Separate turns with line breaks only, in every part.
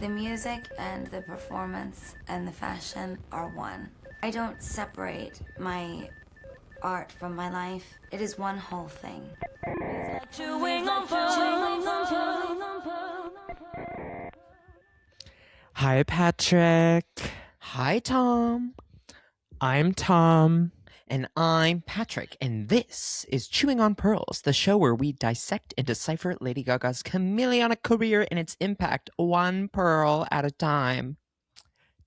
The music and the performance and the fashion are one. I don't separate my art from my life. It is one whole thing.
Hi, Patrick.
Hi, Tom.
I'm Tom.
And I'm Patrick, and this is Chewing on Pearls, the show where we dissect and decipher Lady Gaga's chameleonic career and its impact one pearl at a time.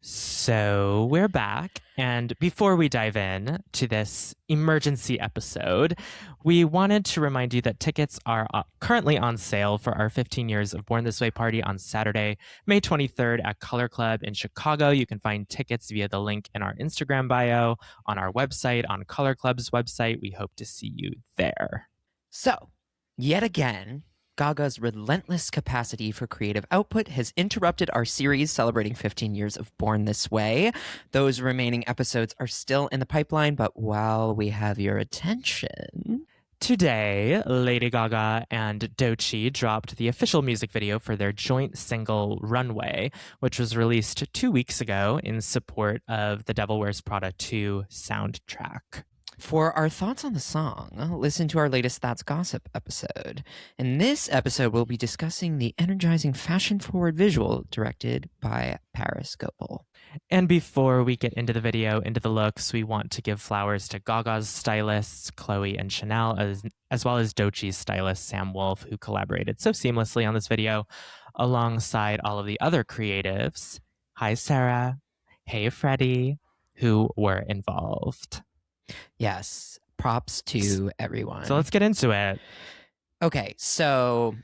So we're back, and before we dive in to this emergency episode, we wanted to remind you that tickets are currently on sale for our 15 years of Born This Way party on Saturday, May 23rd at Color Club in Chicago. You can find tickets via the link in our Instagram bio, on our website, on Color Club's website. We hope to see you there.
So, yet again, Gaga's relentless capacity for creative output has interrupted our series celebrating 15 years of Born This Way. Those remaining episodes are still in the pipeline, but while we have your attention...
Today, Lady Gaga and Doechii dropped the official music video for their joint single Runway, which was released 2 weeks ago in support of the Devil Wears Prada 2 soundtrack.
For our thoughts on the song, listen to our latest That's Gossip episode. In this episode, we'll be discussing the energizing fashion-forward visual directed by Parris Goebel.
And before we get into the video, into the looks, we want to give flowers to Gaga's stylists, Chloe and Chanel, as well as Doechii's stylist, Sam Wolf, who collaborated so seamlessly on this video, alongside all of the other creatives. Hi, Sarah. Hey, Freddie, who were involved.
Yes, props to everyone.
So let's get into it.
Okay, so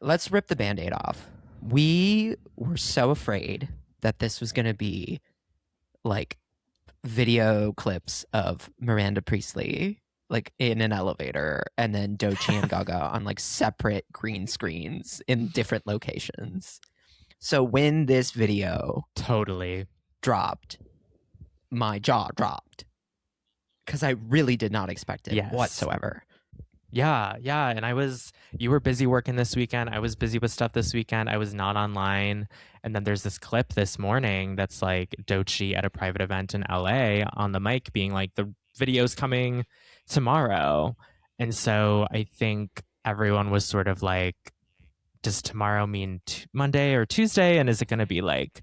let's rip the Band-Aid off. We were so afraid that this was going to be like video clips of Miranda Priestley like in an elevator, and then Doechii and Gaga on like separate green screens in different locations. So when this video
totally
dropped, my jaw dropped. Because I really did not expect it whatsoever.
Yeah. And you were busy working this weekend. I was busy with stuff this weekend. I was not online. And then there's this clip this morning that's like Doechii at a private event in LA on the mic being like, the video's coming tomorrow. And so I think everyone was sort of like, does tomorrow mean Monday or Tuesday? And is it going to be like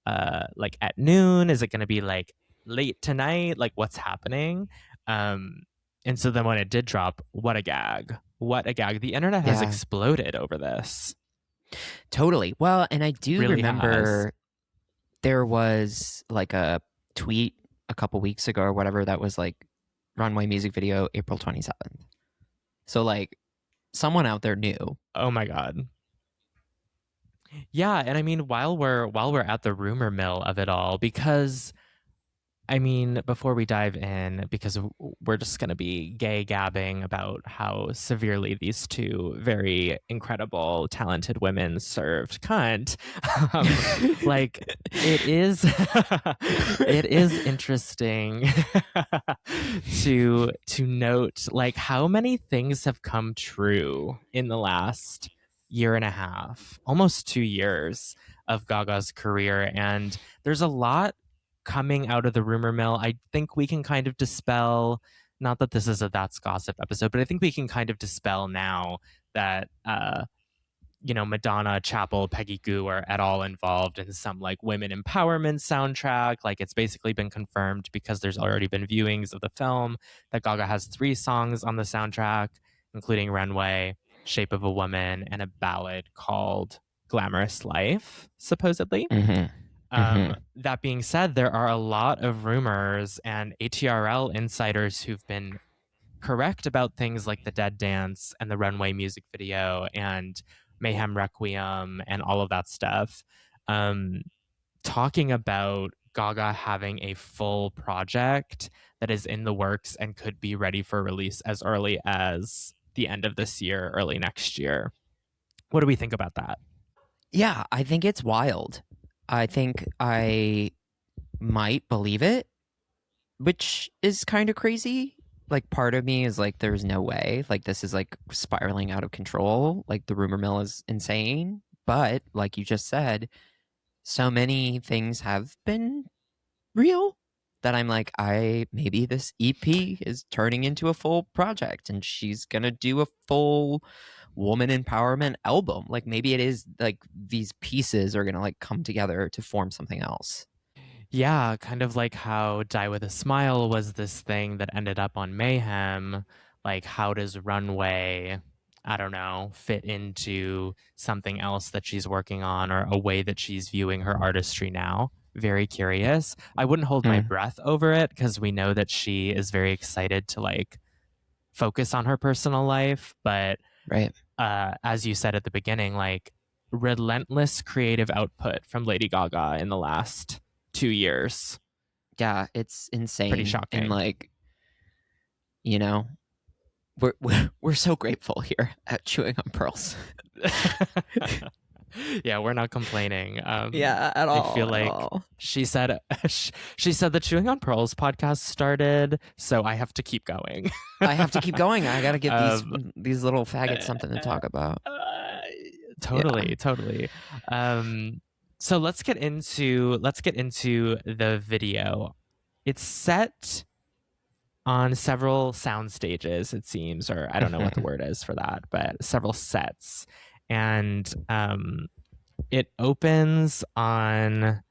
at noon? Is it going to be like late tonight? Like, what's happening? And so then when it did drop, what a gag. The internet has exploded over this.
Totally. Well, and I do
really
remember there was like a tweet a couple weeks ago or whatever that was like Runway music video April 27th. So like someone out there knew.
Oh my God. Yeah, and I mean while we're at the rumor mill of it all, because I mean, before we dive in, because we're just going to be gay gabbing about how severely these two very incredible, talented women served cunt. Like, it is, it is interesting to note, like, how many things have come true in the last year and a half, almost 2 years of Gaga's career. And there's a lot coming out of the rumor mill. I think we can kind of dispel, not that this is a That's Gossip episode, but I think we can kind of dispel now that Madonna, Chapel, Peggy Gou are at all involved in some like women empowerment soundtrack. Like, it's basically been confirmed because there's already been viewings of the film that Gaga has 3 songs on the soundtrack, including Runway, Shape of a Woman, and a ballad called Glamorous Life, supposedly. That being said, there are a lot of rumors and ATRL insiders who've been correct about things like the Dead Dance and the Runway music video and Mayhem Requiem and all of that stuff, talking about Gaga having a full project that is in the works and could be ready for release as early as the end of this year, early next year. What do we think about that?
Yeah, I think it's wild. I think I might believe it, which is kind of crazy. Like, part of me is like, there's no way. Like, this is like spiraling out of control. Like, the rumor mill is insane. But like you just said, so many things have been real that I'm like, maybe this EP is turning into a full project and she's gonna do a full woman empowerment album. Like maybe it is like these pieces are gonna like come together to form something else.
Yeah, kind of like how Die With a Smile was this thing that ended up on Mayhem. Like, how does Runway, I don't know, fit into something else that she's working on or a way that she's viewing her artistry now? Very curious. I wouldn't hold my breath over it because we know that she is very excited to like focus on her personal life. But
Right.
as you said at the beginning, like relentless creative output from Lady Gaga in the last 2 years.
Yeah, it's insane.
Pretty shocking.
And like, you know, we're so grateful here at Chewing on Pearls.
Yeah, we're not complaining.
Yeah, at all.
I feel like she said the Chewing on Pearls podcast started, so I have to keep going.
I have to keep going. I got to give these little faggots something to talk about.
Totally. So let's get into the video. It's set on several sound stages, it seems, or I don't know what the word is for that, but several sets. And it opens on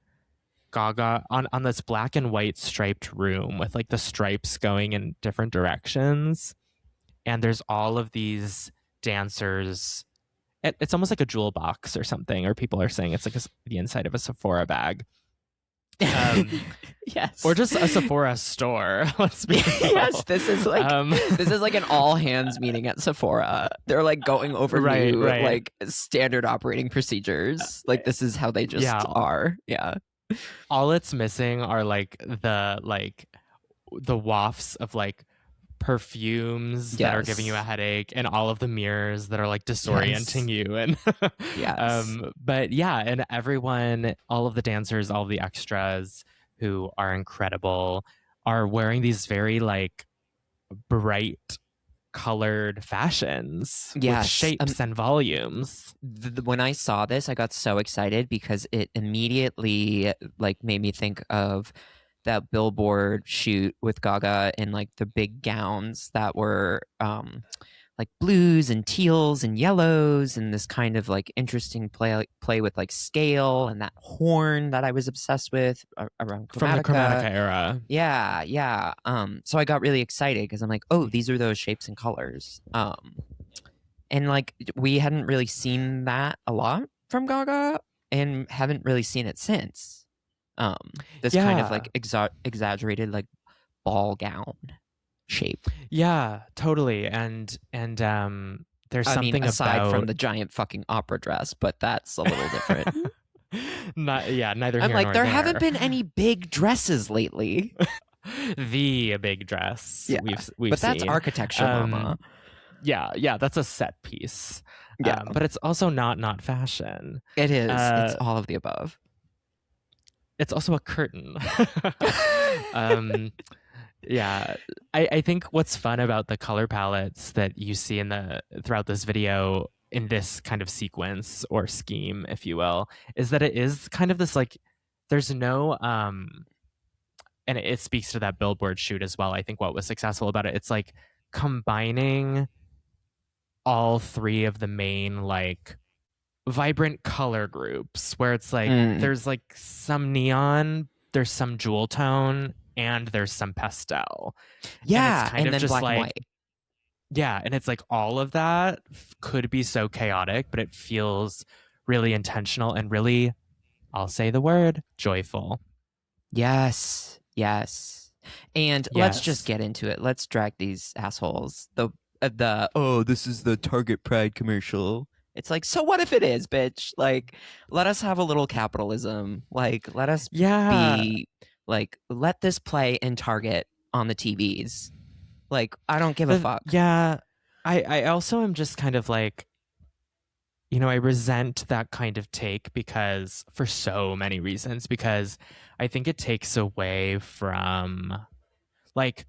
Gaga on this black and white striped room with like the stripes going in different directions. And there's all of these dancers. It's almost like a jewel box or something, or people are saying it's like the inside of a Sephora bag.
Yes,
or just a Sephora store. Let's be real.
Yes, this is like an all hands meeting at Sephora. They're like going over new like standard operating procedures. Like this is how they just are. Yeah.
All it's missing are like the wafts of like perfumes that are giving you a headache and all of the mirrors that are like disorienting you and but yeah, and everyone, all of the dancers, all of the extras who are incredible are wearing these very like bright colored fashions with shapes and volumes.
When I saw this, I got so excited because it immediately like made me think of that Billboard shoot with Gaga in like the big gowns that were like blues and teals and yellows and this kind of like interesting play with like scale and that horn that I was obsessed with around Chromatica.
From the Chromatica era.
Yeah. So I got really excited because I'm like, oh, these are those shapes and colors. And like we hadn't really seen that a lot from Gaga and haven't really seen it since. This kind of like exaggerated like ball gown shape.
Yeah, totally. And there's something
aside from the giant fucking opera dress, but that's a little different.
Neither here nor there.
I'm like, there haven't been any big dresses lately.
The big dress we've
but
seen.
That's architecture, mama.
Yeah, that's a set piece.
Yeah,
but it's also not fashion.
It is. It's all of the above.
It's also a curtain. Yeah, I think what's fun about the color palettes that you see throughout this video in this kind of sequence or scheme, if you will, is that it is kind of this like there's no and it speaks to that Billboard shoot as well. I think what was successful about it, it's like combining all three of the main like vibrant color groups where it's like there's like some neon, there's some jewel tone, and there's some pastel.
Yeah,
and it's kind of
then
just
black
like
and white.
Yeah, and it's like all of that could be so chaotic, but it feels really intentional and really, I'll say the word, joyful.
Yes. And let's just get into it. Let's drag these assholes. The this is the Target Pride commercial. It's like, so what if it is, bitch? Like, let us have a little capitalism. Like, let us be like, let this play in Target on the TVs. Like, I don't give a fuck.
Yeah. I also am just kind of like, I resent that kind of take because for so many reasons, because I think it takes away from like,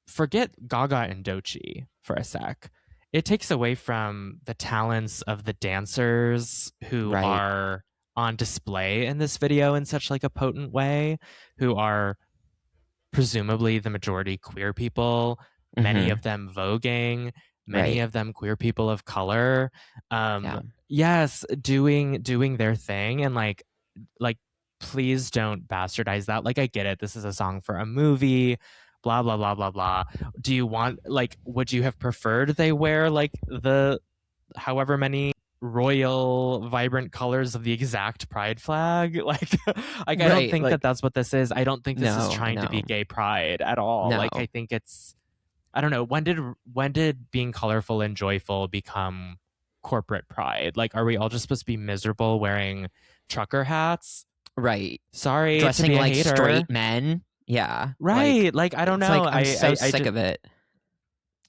forget Gaga and Doechii for a sec. It takes away from the talents of the dancers who are on display in this video in such like a potent way, who are presumably the majority queer people, many of them voguing, many of them queer people of color. Yes, doing their thing, and like please don't bastardize that. Like, I get it, this is a song for a movie, blah blah blah blah blah. Do you want, like, would you have preferred they wear like the however many royal vibrant colors of the exact pride flag? Like, I don't think that that's what this is. I don't think this is trying to be gay pride at all. Like, I think it's, I don't know, when did being colorful and joyful become corporate pride? Like, are we all just supposed to be miserable wearing trucker hats?
Right.
Sorry,
dressing
to be a
like
hater.
straight men. Yeah.
Right. Like I don't know.
Like, I'm so sick of it.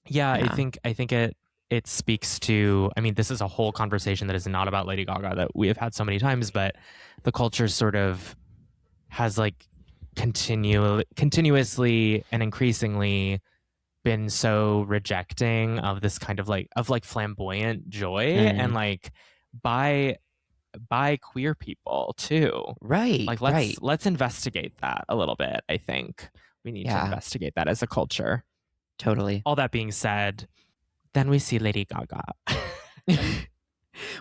Yeah, I think it speaks to, I mean, this is a whole conversation that is not about Lady Gaga that we have had so many times, but the culture sort of has like continuously and increasingly been so rejecting of this kind of like flamboyant joy, and like by queer people too.
Right.
Like, let's investigate that a little bit. I think we need to investigate that as a culture.
Totally.
All that being said, then we see Lady Gaga.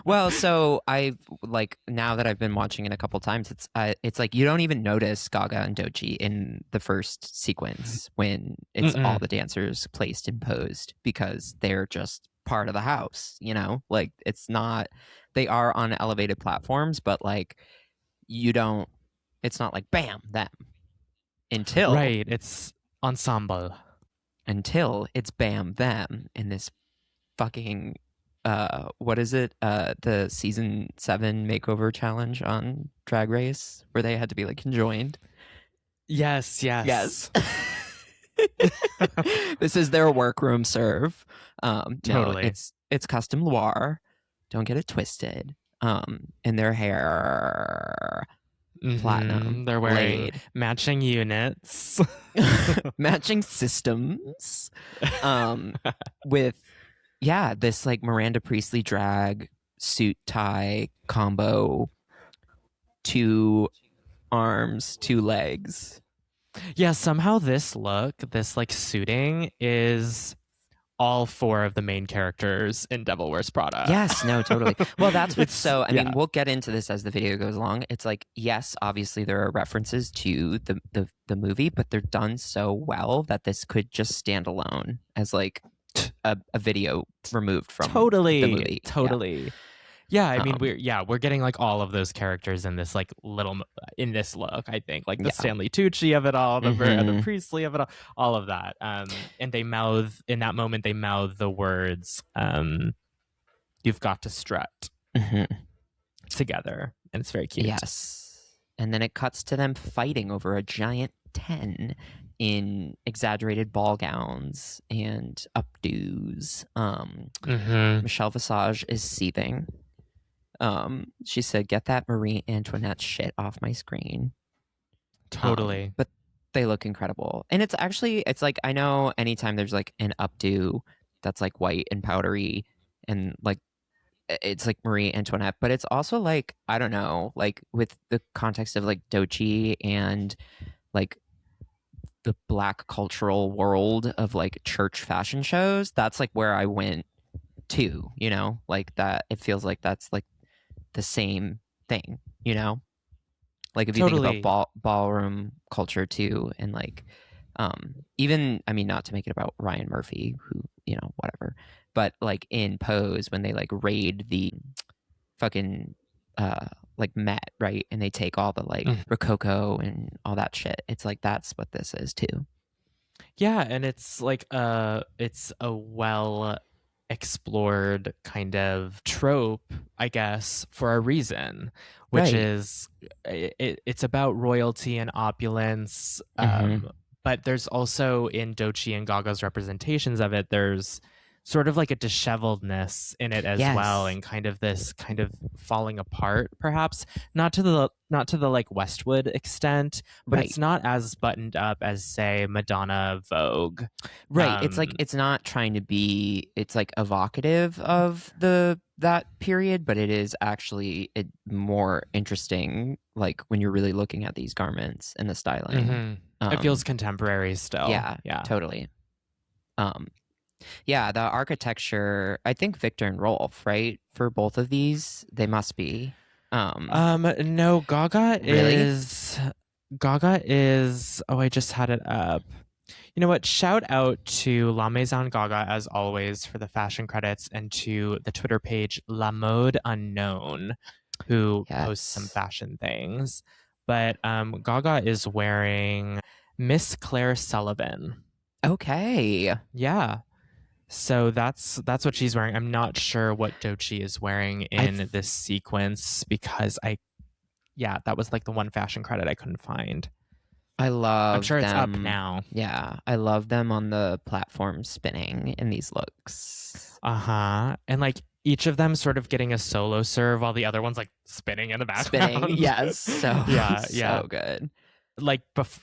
Well, so I like, now that I've been watching it a couple times, it's like you don't even notice Gaga and Doechii in the first sequence when it's all the dancers placed and posed, because they're just part of the house, you know? Like, it's not, they are on elevated platforms, but like it's not like bam, them, until
right, it's ensemble,
until it's bam, them in this fucking what is it, the season 7 makeover challenge on Drag Race, where they had to be like conjoined.
Yes.
This is their workroom serve.
Totally.
No, it's custom Loire, don't get it twisted. And their hair platinum,
they're wearing
laid.
matching units,
matching systems, with this like Miranda Priestley drag suit tie combo, 2 arms, 2 legs.
Yeah, somehow this look, this like suiting, is all 4 of the main characters in Devil Wears Prada.
Yes, no, totally. Well, that's what's so, I mean, we'll get into this as the video goes along. It's like, yes, obviously there are references to the movie, but they're done so well that this could just stand alone as like a video removed from the movie.
Totally. Yeah, I mean, we're getting like all of those characters in this like in this look, I think, like the Stanley Tucci of it all, the Priestley of it all of that. And they mouth, in that moment, the words, "You've got to strut," together, and it's very cute.
Yes, and then it cuts to them fighting over a giant 10 in exaggerated ball gowns and updos. Michelle Visage is seething. She said, "Get that Marie Antoinette shit off my screen."
Totally.
But they look incredible. And it's like, I know anytime there's like an updo that's like white and powdery and like, it's like Marie Antoinette, but it's also like, I don't know, like with the context of like Doechii and like the Black cultural world of like church fashion shows, that's like where I went to, you know, like that. It feels like that's like the same thing, you know, like if you think about ballroom culture too, and like even, I mean, not to make it about Ryan Murphy, who, you know, whatever, but like in Pose, when they like raid the fucking like Met, right, and they take all the like Rococo and all that shit, it's like that's what this is too.
Yeah, and it's like it's a well explored kind of trope, I guess, for a reason, which is it's about royalty and opulence, but there's also, in Doechii and Gaga's representations of it, there's sort of like a disheveledness in it as well, and kind of this kind of falling apart, perhaps not to the like Westwood extent, but it's not as buttoned up as, say, Madonna Vogue.
Right. It's like, it's not trying to be, it's like evocative of the that period, but it is actually more interesting, like when you're really looking at these garments and the styling.
It feels contemporary still.
Yeah,
Yeah.
totally. Yeah, the architecture, I think Victor and Rolf, right? For both of these, they must be.
No, Gaga
Really?
is oh, I just had it up. You know what? Shout out to La Maison Gaga as always for the fashion credits, and to the Twitter page La Mode Unknown, who posts some
Yes.
fashion things. But Gaga is wearing Miss Claire Sullivan.
Okay.
Yeah. So that's what she's wearing. I'm not sure what Doechii is wearing in this sequence because that was like the one fashion credit I couldn't find.
I love
I'm sure
them.
it's up now.
Yeah, I love them on the platform spinning in these looks.
And like each of them sort of getting a solo serve while the other one's like spinning in the background.
Spinning, yes. So
so
good.
Like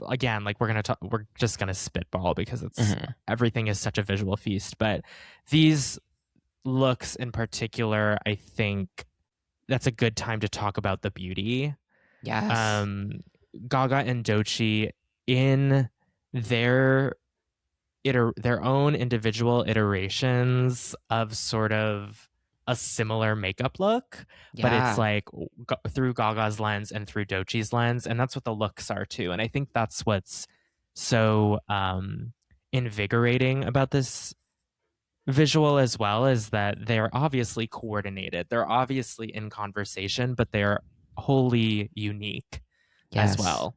again, like we're just gonna spitball because it's everything is such a visual feast. But these looks in particular, I think that's a good time to talk about the beauty.
Yes.
Gaga and Doechii in their own individual iterations of sort of a similar makeup look, but it's like through Gaga's lens and through Doechii's lens, and that's what the looks are too. And I think that's what's so invigorating about this visual as well, is that they're obviously coordinated. They're obviously in conversation, but they're wholly unique as well.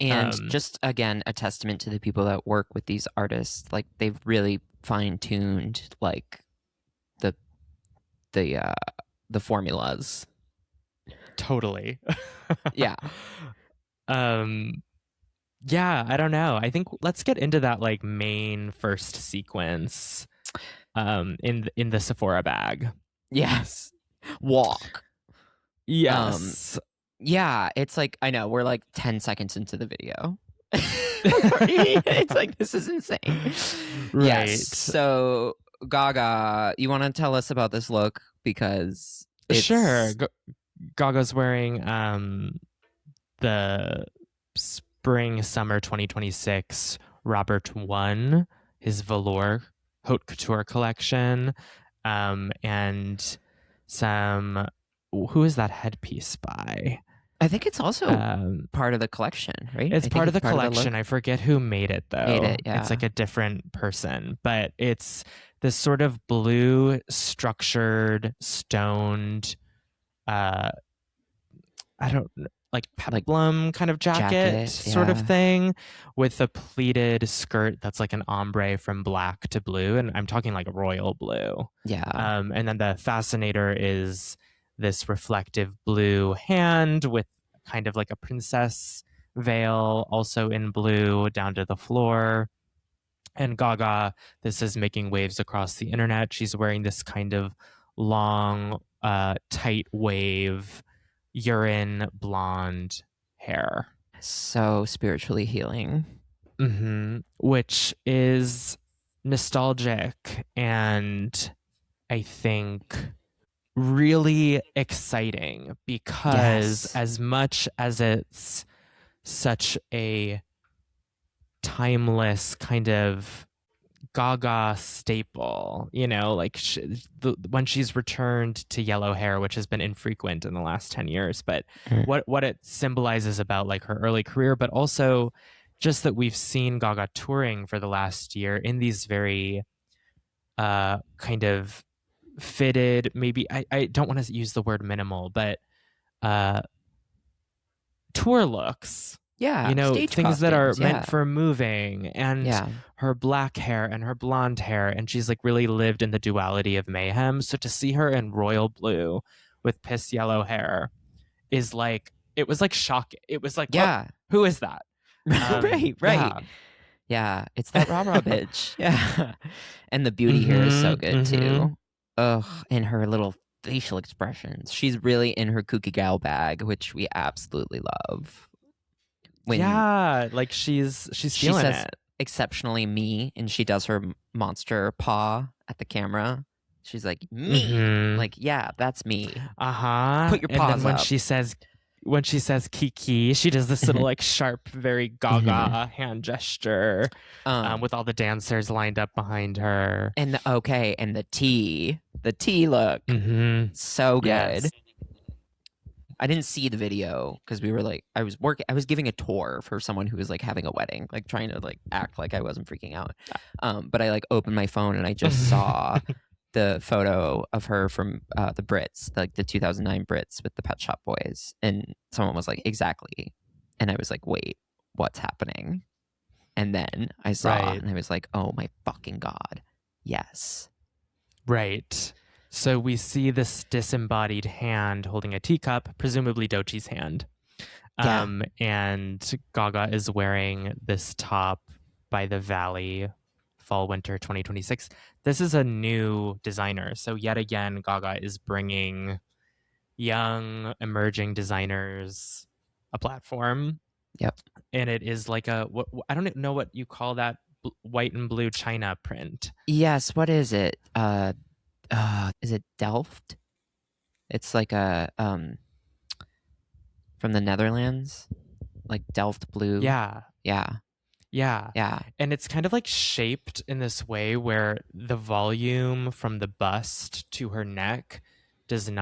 And just again, a testament to the people that work with these artists. Like they've really fine-tuned like the formulas.
Totally.
Yeah.
Yeah, I don't know. I think let's get into that like main first sequence in the Sephora bag.
Yes. Walk.
Yes.
Yeah, it's like, I know, we're like 10 seconds into the video. It's like, this is insane.
Right.
Yes. So, Gaga, you want to tell us about this look? Because
Sure. Gaga's wearing the spring summer 2026 Robert I, his velour haute couture collection, and some, who is that headpiece by?
I think it's also part of the collection, right?
It's part of the collection. I forget who made it though.
Yeah.
It's like a different person, but it's this sort of blue structured stoned I don't like peplum kind of jacket sort of thing, with a pleated skirt that's like an ombre from black to blue, and I'm talking like royal blue.
Yeah.
And then the fascinator is this reflective blue hand with kind of like a princess veil, also in blue, down to the floor. And Gaga, this is making waves across the internet. She's wearing this kind of long, tight wave, urine blonde hair.
So spiritually healing.
Which is nostalgic and I think really exciting, because as much as it's such a timeless kind of Gaga staple, you know, like when she's returned to yellow hair, which has been infrequent in the last 10 years, but what it symbolizes about like her early career, but also just that we've seen Gaga touring for the last year in these very kind of fitted, maybe I don't want to use the word minimal, but tour looks.
Yeah,
you know,
stage
things that are
costumes,
meant for moving, and her black hair and her blonde hair, and she's like really lived in the duality of mayhem. So to see her in royal blue with piss yellow hair is like, it was like shocking. It was like, oh, who is that?
Right. Yeah, it's that rah-rah bitch. Yeah. And the beauty here is so good too. Ugh, and her little facial expressions. She's really in her kooky gal bag, which we absolutely love.
Like she's feeling
says
it.
Exceptionally me, and she does her monster paw at the camera. She's like, me.
Mhm.
Like, yeah, that's me.
Uh-huh.
Put your
And
paws
then when
up.
she says Kiki, she does this little like sharp, very Gaga hand gesture with all the dancers lined up behind her.
And the tea look.
Mm-hmm.
So good.
Yes.
I didn't see the video because we were like, I was giving a tour for someone who was like having a wedding, like trying to like act like I wasn't freaking out. But I like opened my phone and I just saw the photo of her from the Brits, like the 2009 Brits with the Pet Shop Boys. And someone was like, exactly. And I was like, wait, what's happening? And then I saw
Right.
and I was like, oh my fucking God. Yes.
Right. So we see this disembodied hand holding a teacup, presumably Doechii's hand.
Yeah.
And Gaga is wearing this top by the Valley, fall winter 2026. This is a new designer. So yet again, Gaga is bringing young emerging designers a platform.
Yep.
And it is like I don't know what you call that white and blue China print.
Yes. What is it? Is it Delft? It's like a from the Netherlands, like Delft blue.
Yeah.
Yeah.
Yeah. And it's kind of like shaped in this way where the volume from the bust to her neck doesn't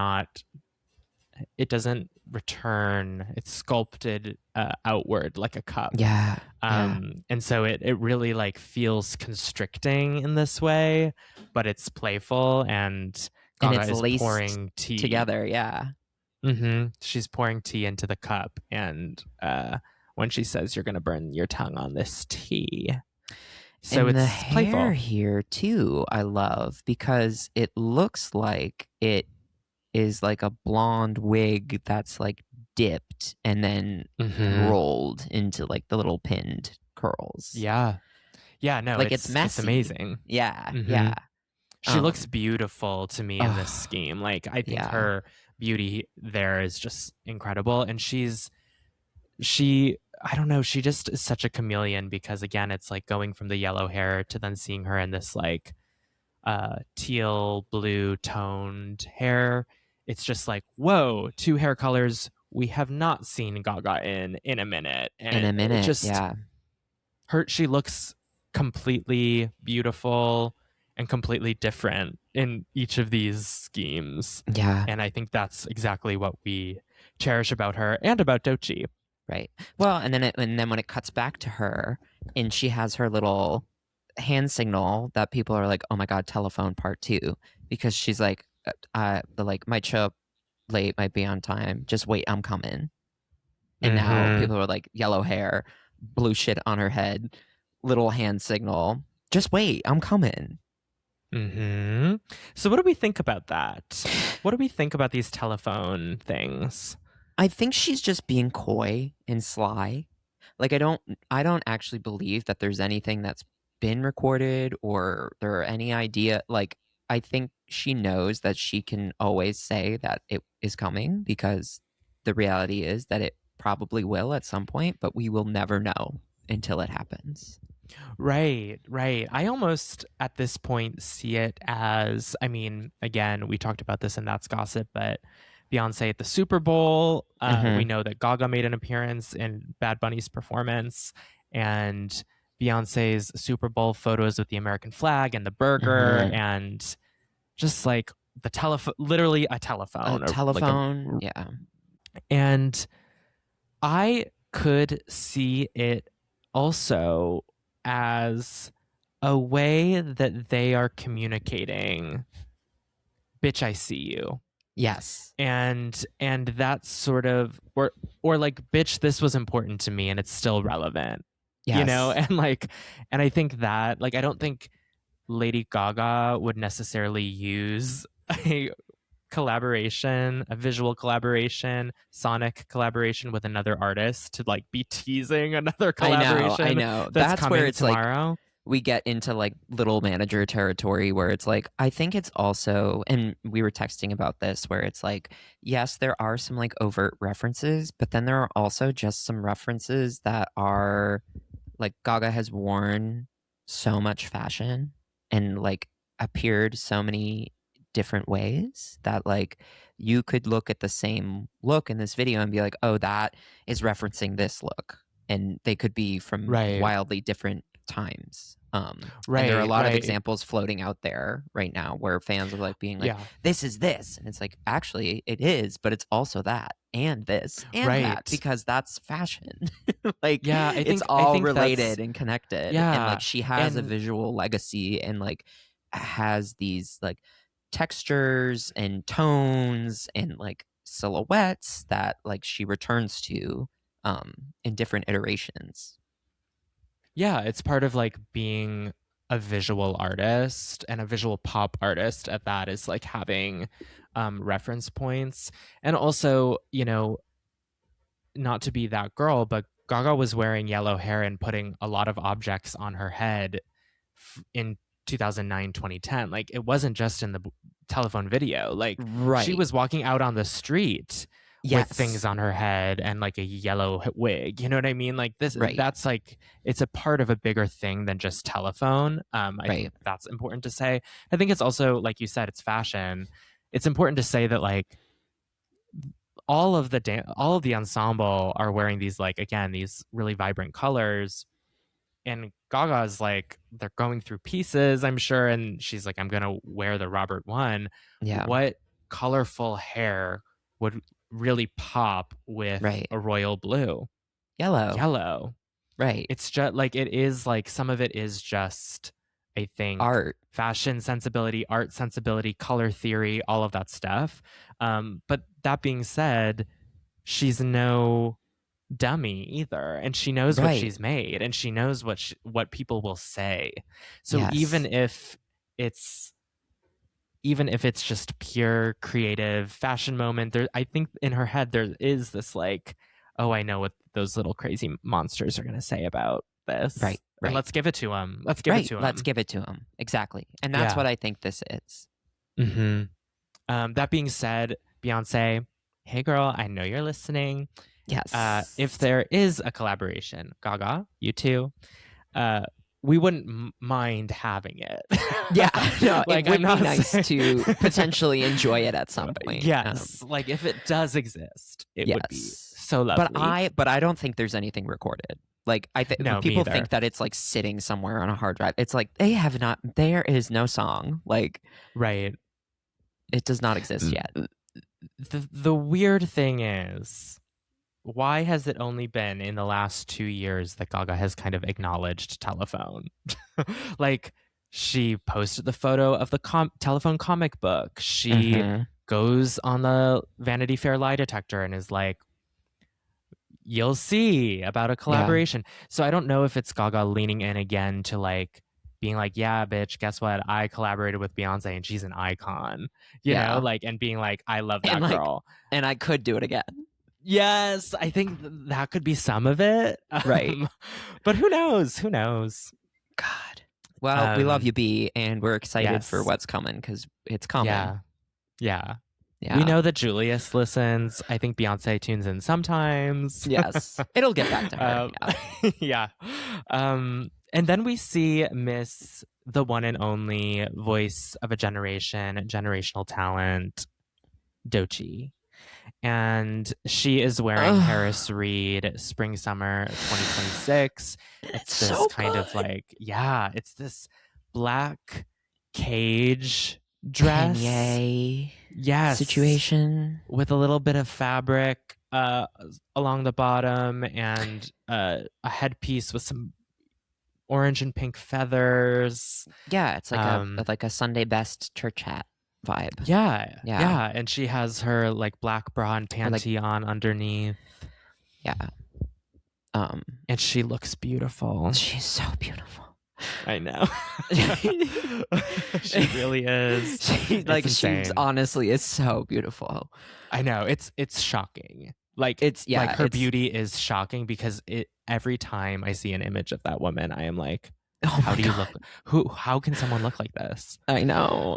return. It's sculpted outward like a cup.
Yeah.
And so it really like feels constricting in this way, but it's playful and Gaga
it's
is
laced
pouring tea
together. Yeah.
Mm-hmm. She's pouring tea into the cup, and when she says, "You're gonna burn your tongue on this tea," so
and
it's
the
playful.
hair here too, I love because it looks like it is like a blonde wig that's like dipped and then rolled into like the little pinned curls.
Yeah. No,
like it's messy.
It's amazing.
Yeah.
Mm-hmm.
Yeah.
She looks beautiful to me in this scheme. Like I think her beauty there is just incredible, and I don't know, she just is such a chameleon because again, it's like going from the yellow hair to then seeing her in this like teal blue toned hair. It's just like, whoa, two hair colors we have not seen Gaga in a minute. And it just she looks completely beautiful and completely different in each of these schemes.
Yeah.
And I think that's exactly what we cherish about her and about Doechii.
Right. Well, and then when it cuts back to her and she has her little hand signal that people are like, oh my God, telephone part 2, because she's like, might show up late, might be on time. Just wait, I'm coming. And now people are like, yellow hair, blue shit on her head, little hand signal. Just wait, I'm coming.
Mm-hmm. So what do we think about that? What do we think about these telephone things?
I think she's just being coy and sly. Like I don't actually believe that there's anything that's been recorded or there are any idea. Like I think she knows that she can always say that it is coming because the reality is that it probably will at some point, but we will never know until it happens.
Right. I almost at this point see it as, I mean, again, we talked about this and that's gossip, but Beyonce at the Super Bowl, we know that Gaga made an appearance in Bad Bunny's performance, and Beyonce's Super Bowl photos with the American flag and the burger and just like the telephone, literally a telephone.
Yeah.
And I could see it also as a way that they are communicating, bitch, I see you.
Yes.
And that's sort of or like, bitch, this was important to me and it's still relevant.
Yes.
You know, and I think that like I don't think Lady Gaga would necessarily use a collaboration, a visual collaboration, sonic collaboration with another artist to like be teasing another collaboration.
I know.
That's
where it's
tomorrow.
Like we get into like little manager territory where it's like, I think it's also, and we were texting about this, where it's like, yes, there are some like overt references, but then there are also just some references that are like Gaga has worn so much fashion and like appeared so many different ways, that like you could look at the same look in this video and be like, oh, that is referencing this look, and they could be from
Right.
wildly different times. And there are a lot of examples floating out there right now where fans are like being like, this is this, and it's like, actually it is, but it's also that and this and that, because that's fashion. Like, I think all related and connected. And like she has a visual legacy, and like has these like textures and tones and like silhouettes that like she returns to in different iterations.
Yeah, it's part of like being a visual artist, and a visual pop artist at that, is like having reference points. And also, you know, not to be that girl, but Gaga was wearing yellow hair and putting a lot of objects on her head in 2009, 2010. Like, it wasn't just in the telephone video. Like, she was walking out on the street with things on her head and like a yellow wig. You know what I mean? Like this, that's like, it's a part of a bigger thing than just telephone. I think that's important to say. I think it's also, like you said, it's fashion. It's important to say that like all of the ensemble are wearing these, like, again, these really vibrant colors. And Gaga's like, they're going through pieces, I'm sure. And she's like, I'm going to wear the Robert one.
Yeah.
What colorful hair would really pop with a royal blue? Yellow. Right. It's just like, it is like, some of it is just, I think,
art,
fashion sensibility, art sensibility, color theory, all of that stuff. But that being said, she's no dummy either, and she knows what she's made, and she knows what people will say. So even if it's just pure creative fashion moment, there, I think in her head there is this like, oh, I know what those little crazy monsters are going to say about this. Right. And let's give it to them. Let's give it to them. Exactly. And that's what I think this is. Mm-hmm. That being said, Beyonce, hey girl, I know you're listening.
Yes.
If there is a collaboration, Gaga, you too, we wouldn't mind having it.
No, like, it would be nice to potentially enjoy it at some point.
Yes, like if it does exist, it would be so lovely.
But I don't think there's anything recorded. Like, I think people think that it's like sitting somewhere on a hard drive. It's like there is no song. Like, it does not exist yet.
The weird thing is, why has it only been in the last 2 years that Gaga has kind of acknowledged telephone? Like, she posted the photo of the telephone comic book. She goes on the Vanity Fair lie detector and is like, you'll see about a collaboration. So I don't know if it's Gaga leaning in again to like being like, yeah, bitch, guess what? I collaborated with Beyonce and she's an icon, you know, like, and being like, I love that girl.
And I could do it again.
Yes, I think that could be some of it. Right. But who knows? Who knows?
God. Well, we love you, B, and we're excited for what's coming, because it's coming.
Yeah. We know that Julius listens. I think Beyonce tunes in sometimes.
Yes. It'll get back to her.
And then we see Miss, the one and only voice of a generation, generational talent, Doechii. And she is wearing Harris Reed Spring Summer 2026. It's this
so
kind of like, it's this black cage dress.
Kanye
situation. With a little bit of fabric along the bottom, and a headpiece with some orange and pink feathers.
Yeah, it's like a Sunday best church hat vibe.
Yeah. And she has her like black bra and panty on underneath. And she looks beautiful.
She's so beautiful.
I know. She really is.
She honestly is so beautiful.
I know. It's shocking. Like, her beauty is shocking, because every time I see an image of that woman, I am like, how do you look? How can someone look like this?
I know.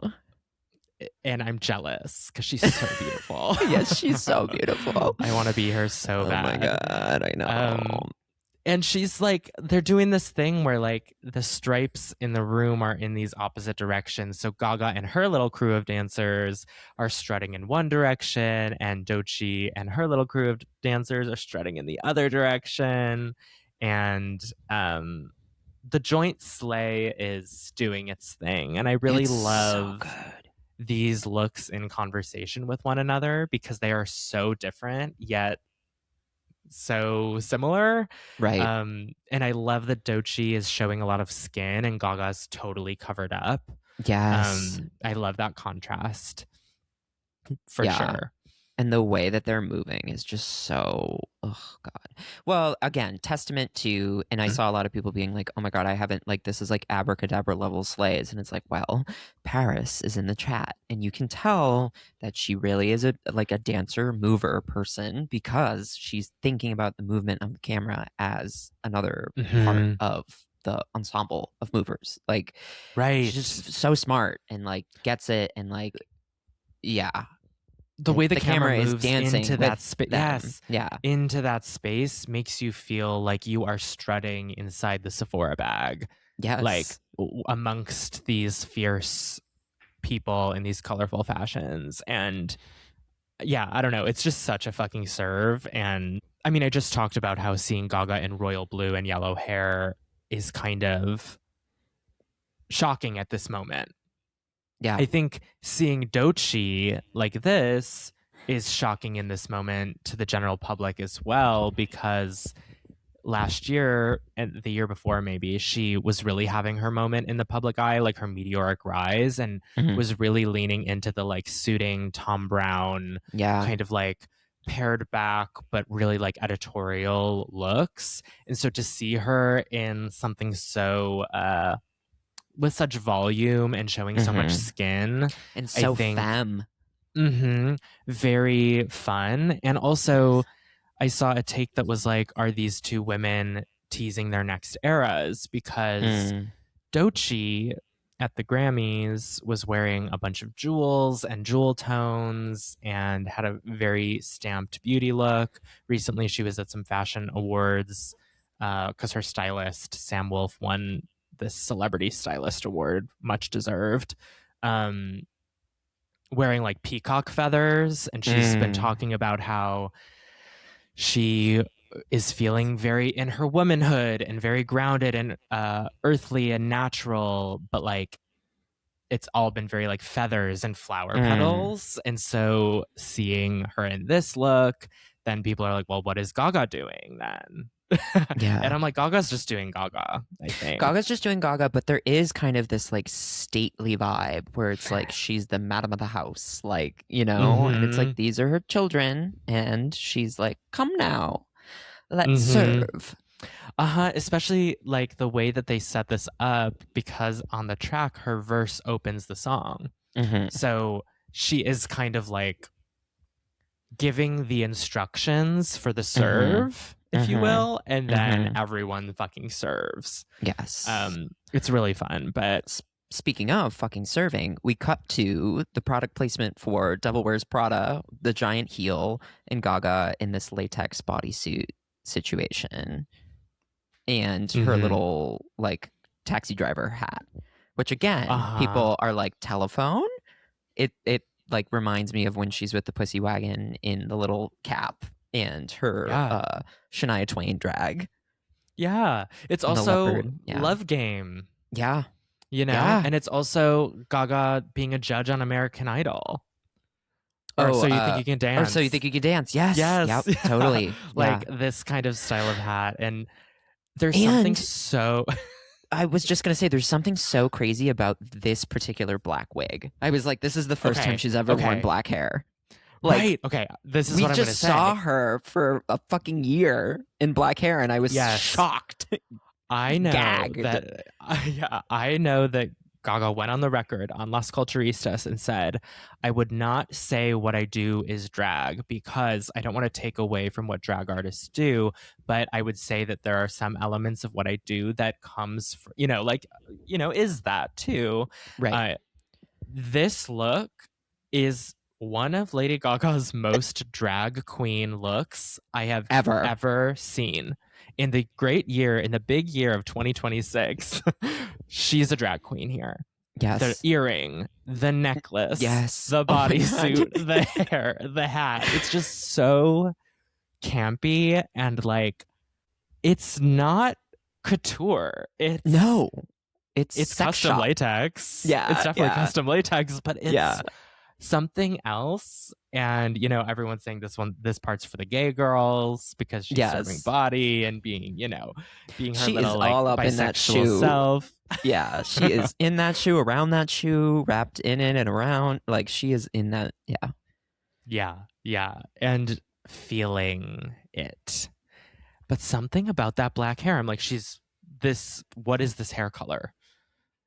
And I'm jealous, because she's so beautiful.
Yes, she's so beautiful.
I want to be her so bad.
Oh my God, I know.
And she's like, they're doing this thing where like the stripes in the room are in these opposite directions. So Gaga and her little crew of dancers are strutting in one direction, and Doechii and her little crew of dancers are strutting in the other direction. And the joint sleigh is doing its thing. And I really
It's so
love
good.
these looks in conversation with one another because they are so different yet so similar.
Right.
And I love that Doechii is showing a lot of skin and Gaga's totally covered up.
Yes.
I love that contrast for
Yeah.
sure.
And the way that they're moving is just so, oh God. Well, again, testament to, and I saw a lot of people being like, oh my God, I haven't, like, this is like abracadabra level slays. And it's like, well, Parris is in the chat. And you can tell that she really is a dancer mover person because she's thinking about the movement of the camera as another part of the ensemble of movers. Like,
right.
she's just so smart and like gets it. And like, yeah.
The way the camera
is
moves
dancing
into that space, yes,
yeah,
into that space makes you feel like you are strutting inside the Sephora bag,
yes,
like amongst these fierce people in these colorful fashions. And yeah, I don't know, it's just such a fucking serve. And I mean, I just talked about how seeing Gaga in royal blue and yellow hair is kind of shocking at this moment.
yeah.
I think seeing Doechii like this is shocking in this moment to the general public as well, because last year and the year before maybe she was really having her moment in the public eye, like her meteoric rise, and was really leaning into the like suiting Tom Brown kind of like pared back but really like editorial looks. And so to see her in something so with such volume and showing so much skin
and so
I think,
femme.
Very fun. And also I saw a take that was like, are these two women teasing their next eras? Because Doechii at the Grammys was wearing a bunch of jewels and jewel tones and had a very stamped beauty look. Recently she was at some fashion awards because her stylist Sam Wolf won this celebrity stylist award, much deserved, wearing like peacock feathers. And she's been talking about how she is feeling very in her womanhood and very grounded and earthly and natural, but like it's all been very like feathers and flower petals. And so seeing her in this look, then people are like, well, what is Gaga doing then?
Yeah.
And I'm like, Gaga's just doing Gaga, I think.
Gaga's just doing Gaga, but there is kind of this like stately vibe where it's like she's the madam of the house, like, you know, and it's like these are her children, and she's like, come now, let's serve.
Especially like the way that they set this up, because on the track her verse opens the song. So she is kind of like giving the instructions for the serve, if you will, and then everyone fucking serves.
Yes.
It's really fun. But
speaking of fucking serving, we cut to the product placement for Devil Wears Prada, the giant heel, and Gaga in this latex bodysuit situation, and her little like taxi driver hat, which again, people are like, telephone. It like reminds me of when she's with the Pussy Wagon in the little cap and her Shania Twain drag.
Yeah. It's also Love Game.
Yeah.
You know?
Yeah.
And it's also Gaga being a judge on American Idol. Or So You Think You Can Dance.
Or So You Think You Can Dance. Yes.
Yes.
Yep, totally.
Like this kind of style of hat. And there's something so...
I was just going to say, there's something so crazy about this particular black wig. I was like, this is the first time she's ever worn black hair. Like,
right. Okay. This is what I'm going to say.
We just saw her for a fucking year in black hair, and I was shocked.
I know
Gagged.
that. I know that Gaga went on the record on Las Culturistas and said, I would not say what I do is drag because I don't want to take away from what drag artists do, but I would say that there are some elements of what I do that comes from, is that too.
Right.
This look is one of Lady Gaga's most drag queen looks I have
Ever.
ever seen. In the big year of 2026, she's a drag queen here.
Yes.
The earring, the necklace,
Yes.
the
Oh my
bodysuit,
God.
the hair, the hat. It's just so campy and like, it's not couture. It's
It's
it's
sex
custom
shop.
latex.
Yeah,
It's definitely
yeah.
custom latex, but it's
Yeah.
something else. And everyone's saying this part's for the gay girls because she's serving
Yes.
body and being being her
She
little
is
like
all up in that
bisexual
shoe.
self.
Yeah, she is in that shoe, around that shoe, wrapped in it and around. Like she is in that. Yeah.
Yeah, and feeling it. But something about that black hair, I'm like, what is this hair color?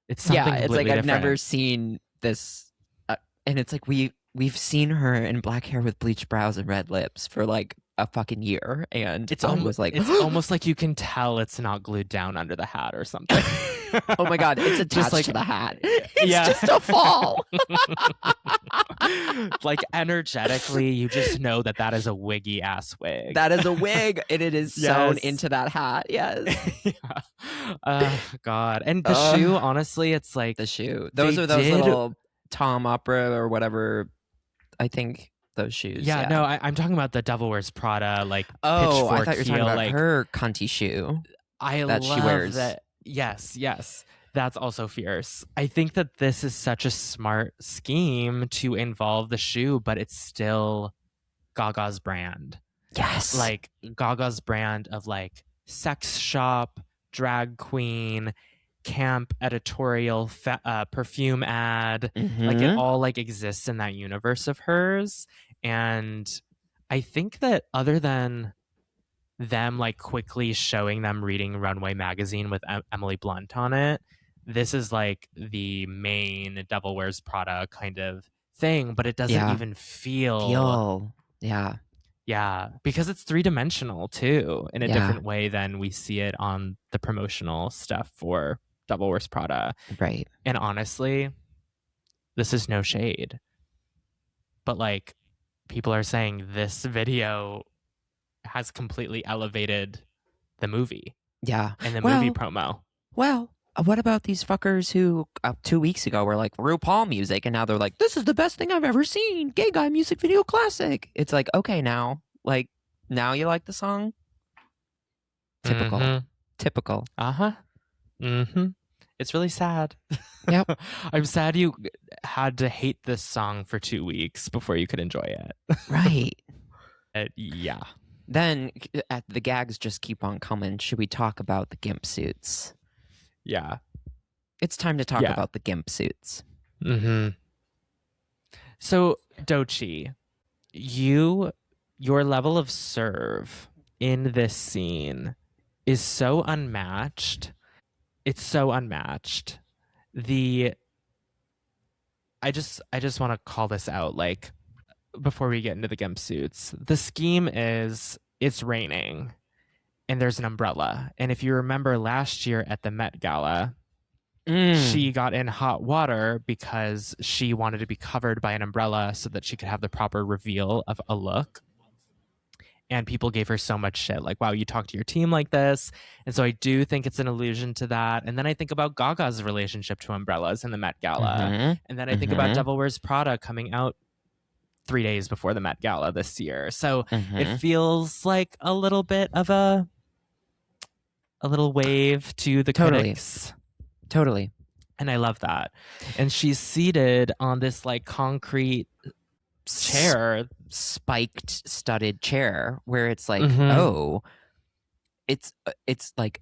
It's something
Yeah, it's like
completely
I've
different.
never seen this, and it's like we've seen her in black hair with bleached brows and red lips for like a fucking year, and
It's
I
almost
was like,
it's almost like you can tell it's not glued down under the hat or something.
oh my God, it's attached
Just like,
to the hat. It's
yeah.
just a fall.
Like energetically, you just know that is a wiggy ass wig.
That is a wig, and it is sewn
Yes.
into that hat. Yes.
Yeah. God. And the shoe, honestly, it's like
The shoe. Those
they
are those
did-
little Tom Opera or whatever. I think those shoes.
Yeah, no, I'm talking about the Devil Wears Prada, like
Oh, I
pitchfork
thought you were talking
heel,
about
like
her cunty shoe.
I
that she
love
wears.
that. Yes. That's also fierce. I think that this is such a smart scheme to involve the shoe, but it's still Gaga's brand.
Yes.
Like Gaga's brand of like sex shop, drag queen, camp editorial, perfume ad. Like it all like exists in that universe of hers. And I think that other than them like quickly showing them reading Runway magazine with Emily Blunt on it, this is like the main Devil Wears Prada kind of thing, but it doesn't even feel. Yeah, because it's three-dimensional too in a different way than we see it on the promotional stuff for Devil Wears Prada.
Right.
And honestly, this is no shade, but like people are saying this video has completely elevated the movie.
Yeah.
And the movie promo.
Well, what about these fuckers who 2 weeks ago were like RuPaul music, and now they're like, this is the best thing I've ever seen. Gay guy music video classic. It's like, okay, now you like the song? Typical.
Mm-hmm.
Typical.
Uh-huh. Mm-hmm. It's really sad.
Yep.
I'm sad you had to hate this song for 2 weeks before you could enjoy it.
Right.
Yeah.
Then the gags just keep on coming. Should we talk about the gimp suits?
Yeah.
It's time to talk about the gimp suits.
Mm-hmm. So, Doechii, your level of serve in this scene is so unmatched. It's so unmatched. I just want to call this out, like, before we get into the gimp suits. The scheme is it's raining and there's an umbrella. And if you remember last year at the Met Gala, she got in hot water because she wanted to be covered by an umbrella so that she could have the proper reveal of a look. And people gave her so much shit, like, wow, you talk to your team like this. And so I do think it's an allusion to that. And then I think about Gaga's relationship to umbrellas in the Met Gala. And then I think about Devil Wears Prada coming out 3 days before the Met Gala this year. So it feels like a little bit of a little wave to the critics.
Totally.
And I love that. And she's seated on this like concrete chair,
spiked studded chair, where it's like, it's like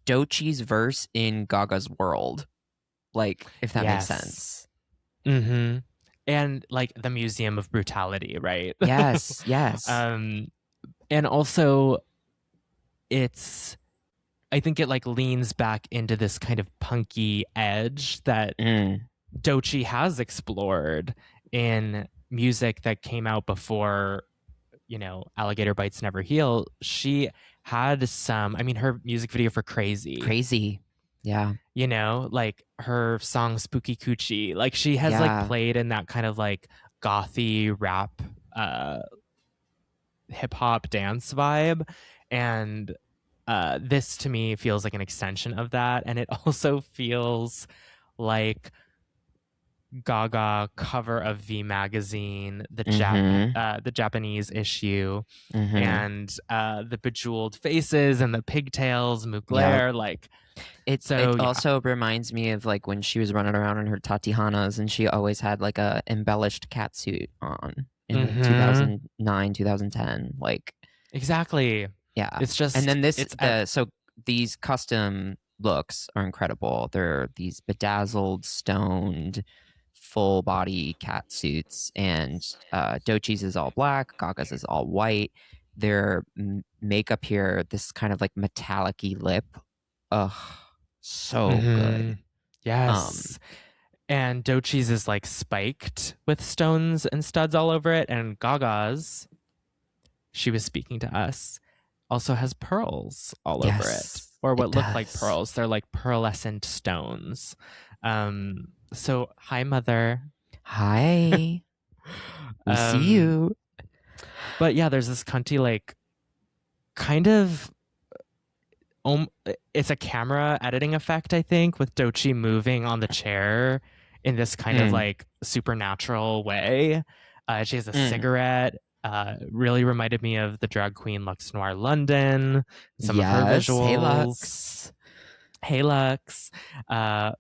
Doechii's verse in Gaga's world, like, if that makes sense.
And like the Museum of Brutality, right?
Yes.
And also I think it like leans back into this kind of punky edge that Doechii has explored in music that came out before, Alligator Bites Never Heal. She had her music video for Crazy.
Yeah.
Like her song Spooky Coochie. Like she has like played in that kind of like gothy rap hip hop dance vibe, and this to me feels like an extension of that, and it also feels like Gaga cover of V magazine, the Japanese issue, and the bejeweled faces and the pigtails, Mugler, like
it also reminds me of like when she was running around in her Tatihanas and she always had like a embellished catsuit on in 2009, 2010, like
exactly.
Yeah,
it's just,
and then so these custom looks are incredible. They're these bedazzled, stoned, full body cat suits, and Doechii's is all black, Gaga's is all white. Their makeup here, this kind of like metallic-y lip, so good.
Yes. And Doechii's is like spiked with stones and studs all over it, and Gaga's, she was speaking to us, also has pearls all over it, or what look like pearls. They're like pearlescent stones. So hi, mother.
Hi. We see you.
But yeah, there's this cunty, like, kind of it's a camera editing effect, I think, with Doechii moving on the chair in this kind of like supernatural way. She has a cigarette. Really reminded me of the drag queen Lux Noir London. Some of her visuals. Hey Lux.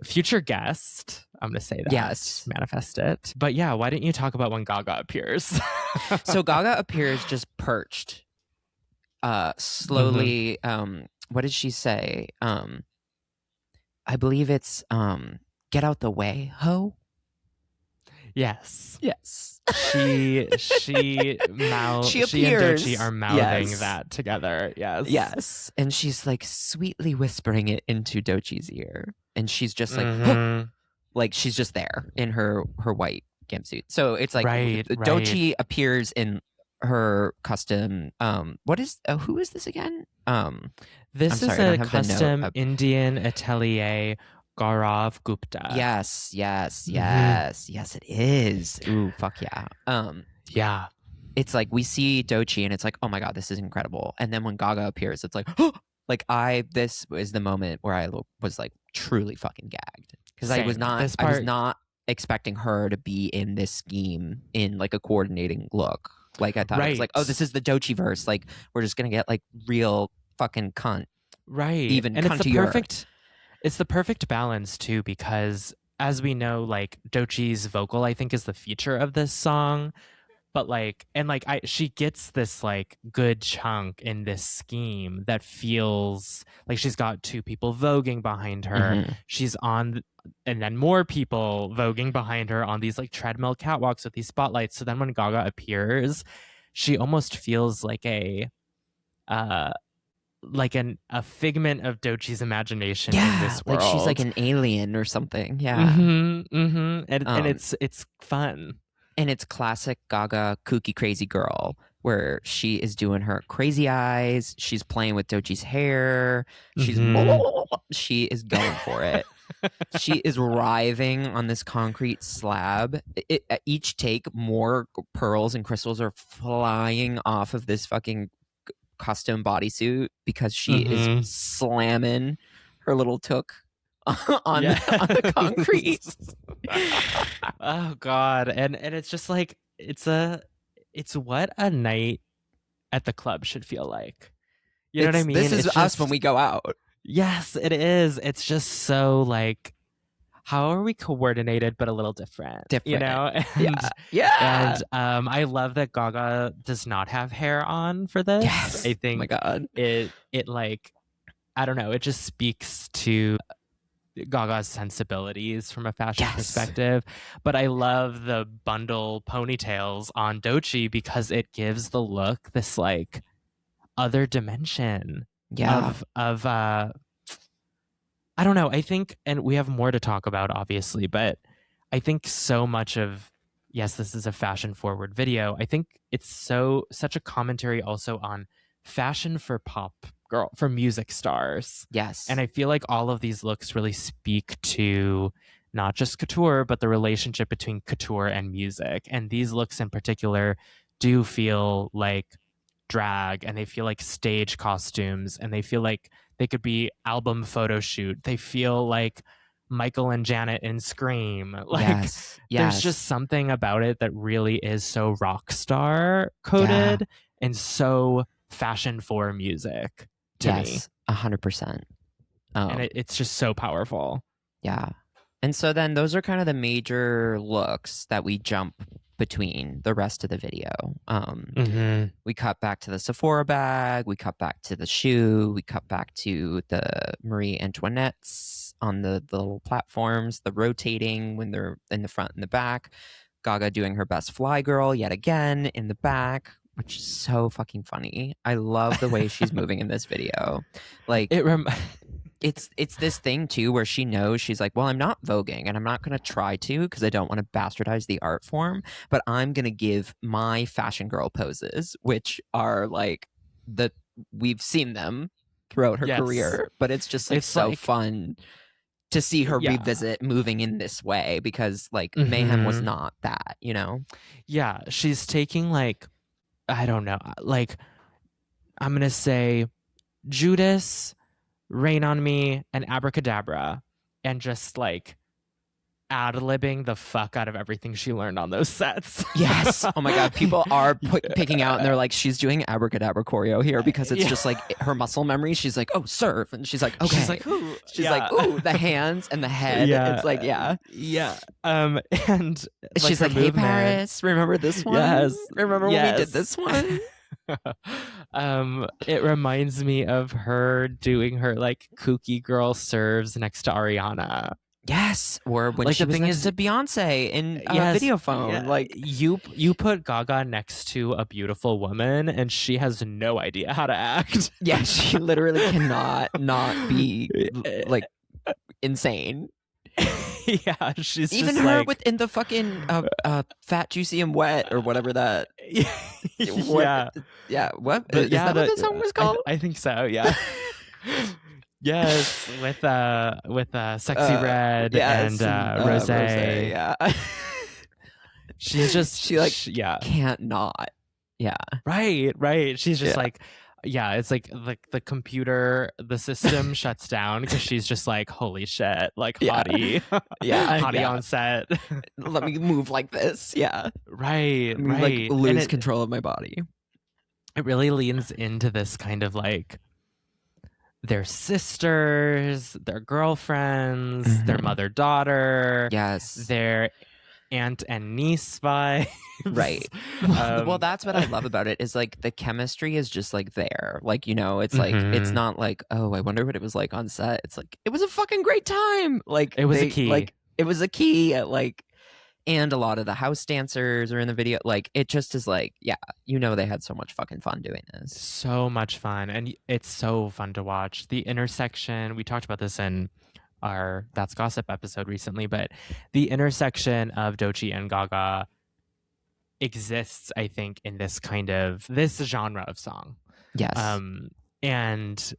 Future guest. I'm gonna say that.
Yes.
Manifest it. But yeah, why didn't you talk about when Gaga appears?
So Gaga appears just perched. Slowly, what did she say? I believe it's get out the way, ho.
Yes.
She
and Doechii are mouthing that together. Yes.
And she's like sweetly whispering it into Doechii's ear, and she's just like, like she's just there in her white jumpsuit. So it's like Doechii appears in her custom. Who is this again?
This is a custom Indian atelier. Gaurav Gupta.
Yes, it is. Ooh, fuck yeah.
Yeah.
It's like we see Doechii and it's like, oh my god, this is incredible. And then when Gaga appears, it's like, this was the moment where I was like truly fucking gagged, because I was not expecting her to be in this scheme in like a coordinating look. Like I thought it was like, oh, this is the Doechii verse. Like we're just gonna get like real fucking cunt.
Right.
Even
and
cuntier.
It's the perfect balance too, because as we know, like Doechii's vocal, I think, is the feature of this song. But she gets this like good chunk in this scheme that feels like she's got two people voguing behind her. She's on, and then more people voguing behind her on these like treadmill catwalks with these spotlights. So then when Gaga appears, she almost feels like a figment of Doechii's imagination in this world.
Like she's like an alien or something. Yeah.
And it's fun.
And it's classic Gaga kooky crazy girl, where she is doing her crazy eyes. She's playing with Doechii's hair. She is going for it. She is writhing on this concrete slab. At each take, more pearls and crystals are flying off of this fucking custom bodysuit because she is slamming her little took on the concrete.
Oh god. And it's just like it's what a night at the club should feel like. You know what I mean?
This is us when we go out.
Yes, it is. It's just so like, how are we coordinated but a little different? You know? And, And I love that Gaga does not have hair on for this.
Yes.
I think
oh my god.
it like, I don't know, it just speaks to Gaga's sensibilities from a fashion perspective. But I love the bundle ponytails on Doechii because it gives the look this like other dimension of I don't know, I think, and we have more to talk about obviously, but I think so much of, yes, this is a fashion forward video. I think it's such a commentary also on fashion for for music stars.
Yes.
And I feel like all of these looks really speak to not just couture, but the relationship between couture and music. And these looks in particular do feel like drag, and they feel like stage costumes, and they feel like they could be album photo shoot. They feel like Michael and Janet in Scream. Like
Yes.
there's just something about it that really is so rock star coded and so fashion for music to me.
100%.
And it's just so powerful.
Yeah. And so then those are kind of the major looks that we jump between the rest of the video. We cut back to the Sephora bag. We cut back to the shoe. We cut back to the Marie Antoinette's on the little platforms, the rotating when they're in the front and the back. Gaga doing her best fly girl yet again in the back, which is so fucking funny. I love the way she's moving in this video. Like it's this thing too where she knows, she's like, well, I'm not voguing and I'm not going to try to because I don't want to bastardize the art form, but I'm going to give my fashion girl poses, which are like we've seen them throughout her career, but it's just like it's so fun to see her revisit moving in this way because like Mayhem was not that, you know?
Yeah, she's taking like, I don't know, like I'm going to say Judas, Rain on Me, and Abracadabra, and just like ad-libbing the fuck out of everything she learned on those sets.
Yes. Oh my God. People are picking out and they're like, she's doing Abracadabra choreo here because it's just like her muscle memory. She's like, oh, serve. And she's like, okay.
She's like, ooh.
She's like, ooh, the hands and the head.
Yeah.
It's like, yeah.
Yeah. And
she's like, hey, Parris, remember this one?
Yes.
Remember when we did this one?
It reminds me of her doing her like kooky girl serves next to Ariana.
Yes, or when
like,
she
the
was
thing
next
is,
to Beyonce in Video Phone.
Yeah.
Like
you put Gaga next to a beautiful woman, and she has no idea how to act.
Yeah, she literally cannot not be like insane.
Yeah, she's
even
just
her
like...
within the fucking Fat, Juicy, and Wet or whatever that.
Yeah,
What?
But
is that what the song was called?
I think so. Yeah. Yes, with Sexy Red and Rosé.
Yeah.
She
can't not. Yeah.
Right. She's just like, yeah, it's like the computer, the system shuts down because she's just like, holy shit, like hottie. Hottie on set.
Let me move like this. Yeah.
Right.
Like lose control of my body.
It really leans into this kind of like their sisters, their girlfriends, their mother-daughter.
Yes.
Their aunt and niece vibes.
Right. Well, that's what I love about it is like the chemistry is just like there. Like, you know, it's like, it's not like, oh, I wonder what it was like on set. It's like, it was a fucking great time. Like
it was a key.
Like it was a key at like, and a lot of the house dancers are in the video. Like it just is like, yeah, you know, they had so much fucking fun doing this.
So much fun. And it's so fun to watch. The intersection, we talked about this in our That's Gossip episode recently, but the intersection of Doechii and Gaga exists, I think, in this genre of song.
Yes.
And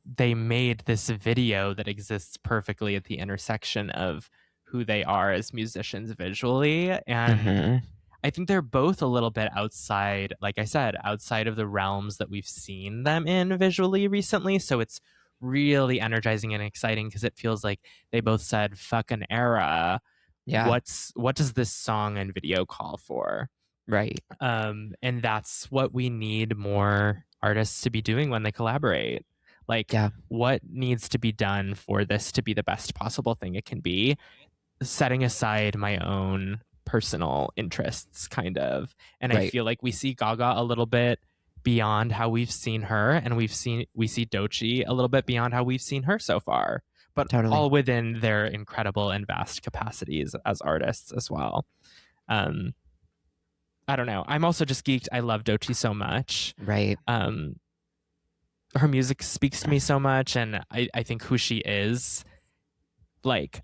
they made this video that exists perfectly at the intersection of who they are as musicians visually. And I think they're both a little bit outside, like I said, outside of the realms that we've seen them in visually recently. So it's really energizing and exciting because it feels like they both said, fuck an era.
Yeah.
What does this song and video call for?
Right.
And that's what we need more artists to be doing when they collaborate. Like, what needs to be done for this to be the best possible thing it can be? Setting aside my own personal interests, kind of. And I feel like we see Gaga a little bit beyond how we've seen her, and we see Doechii a little bit beyond how we've seen her so far, but all within their incredible and vast capacities as artists as well. I don't know. I'm also just geeked. I love Doechii so much.
Right.
Her music speaks to me so much, and I think who she is, like,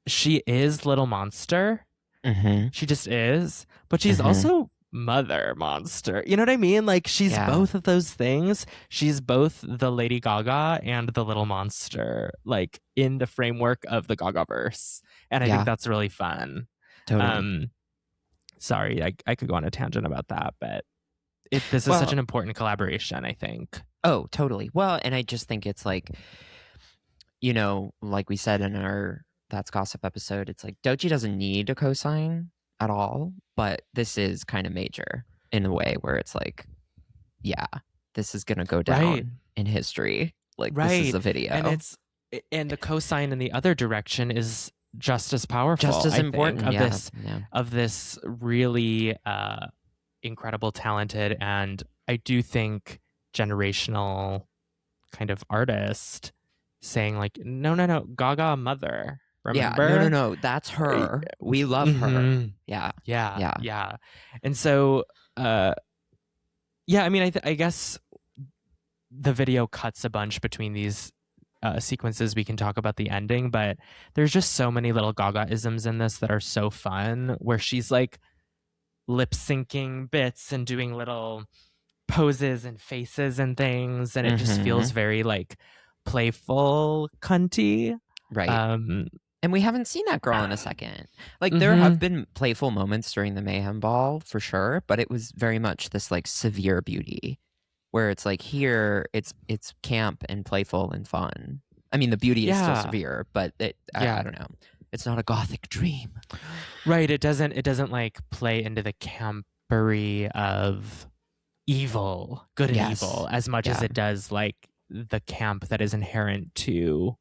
she is Little Monster. She just is, but she's also mother monster. You know what I mean? Like she's
Yeah.
both of those things. She's both the Lady Gaga and the little monster, like in the framework of the Gaga verse. And I
Yeah.
think that's really fun.
Totally.
Sorry, I could go on a tangent about that, but this is such an important collaboration, I think.
Oh, totally. Well, and I just think it's like, you know, like we said in our That's Gossip episode, it's like Doechii doesn't need a cosign at all, but this is kind of major in a way where it's like, yeah, this is going to go down in history. Like this is a video.
And the cosign in the other direction is just as powerful,
just as important
of this really incredible, talented, and I do think generational kind of artist saying like, no, Gaga mother. Remember?
Yeah, no, that's her. We love her. Yeah.
And so, I mean, I guess the video cuts a bunch between these sequences. We can talk about the ending, but there's just so many little Gaga-isms in this that are so fun, where she's like lip syncing bits and doing little poses and faces and things, and it just feels very like playful, cunty.
Right. And we haven't seen that girl in a second. Like there have been playful moments during the Mayhem Ball for sure, but it was very much this like severe beauty, where it's like here it's camp and playful and fun. I mean, the beauty is still severe, but I don't know. It's not a gothic dream.
Right. It doesn't like play into the campery of evil, good and evil, as much as it does like the camp that is inherent to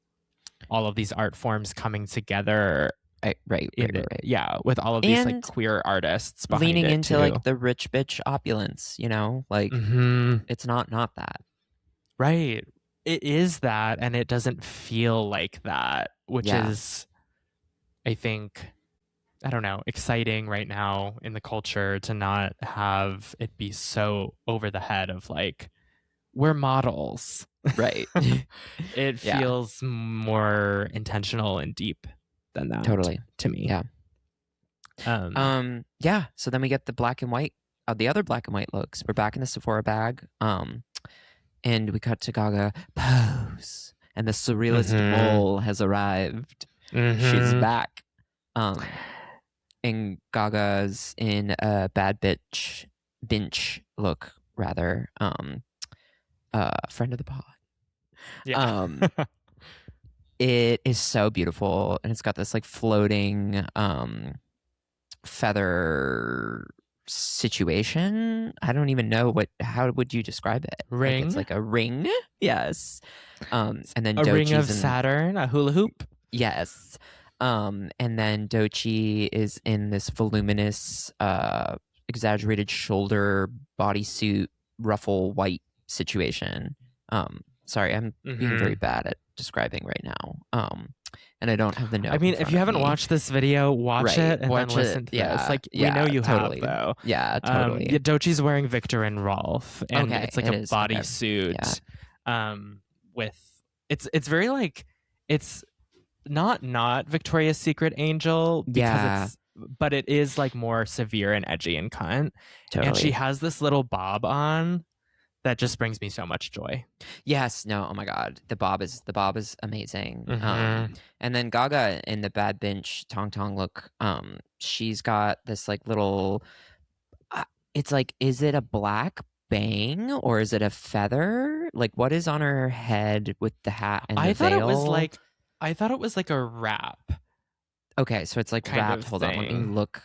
all of these art forms coming together.
Right.
Yeah, with all of these like queer artists behind
leaning
it
into
too.
like the rich bitch opulence, you know, like it's not that.
Right. It is that, and it doesn't feel like that, which is, I think, I don't know, exciting right now in the culture to not have it be so over the head of like, we're models.
Right.
It feels more intentional and deep than that.
Totally.
To me.
Yeah. So then we get the black and white, the other black and white looks. We're back in the Sephora bag. And we cut to Gaga pose. And the surrealist mole has arrived. She's back. And Gaga's in a bad bench look, rather. Friend of the pod.
Yeah.
It is so beautiful, and it's got this like floating feather situation. I don't even know how would you describe it?
Ring.
Like it's like a ring. Yes. And then
a ring of
Doechii's
Saturn, a hula hoop.
Yes. And then Doechii is in this voluminous, exaggerated shoulder bodysuit, ruffle white situation. Sorry, I'm being very bad at describing right now. And I don't have the note.
I mean, if you haven't watched this video, watch it and then listen to this. Like, we know you
totally.
have, though.
Yeah, totally.
Doechii's wearing Victor and Rolf, and it's like a bodysuit.
Yeah.
With it's very like, it's not Victoria's Secret Angel, because but it is like more severe and edgy and cunt.
Totally.
And she has this little bob on that just brings me so much joy.
Yes, no, oh my god, the bob is amazing. And then Gaga in the bad bench tong look, she's got this like little, it's like, is it a black bang or is it a feather? Like, what is on her head with the hat and the veil?
I thought it was like a wrap.
Okay, so it's like
kind
wrapped.
of
Hold on, let me look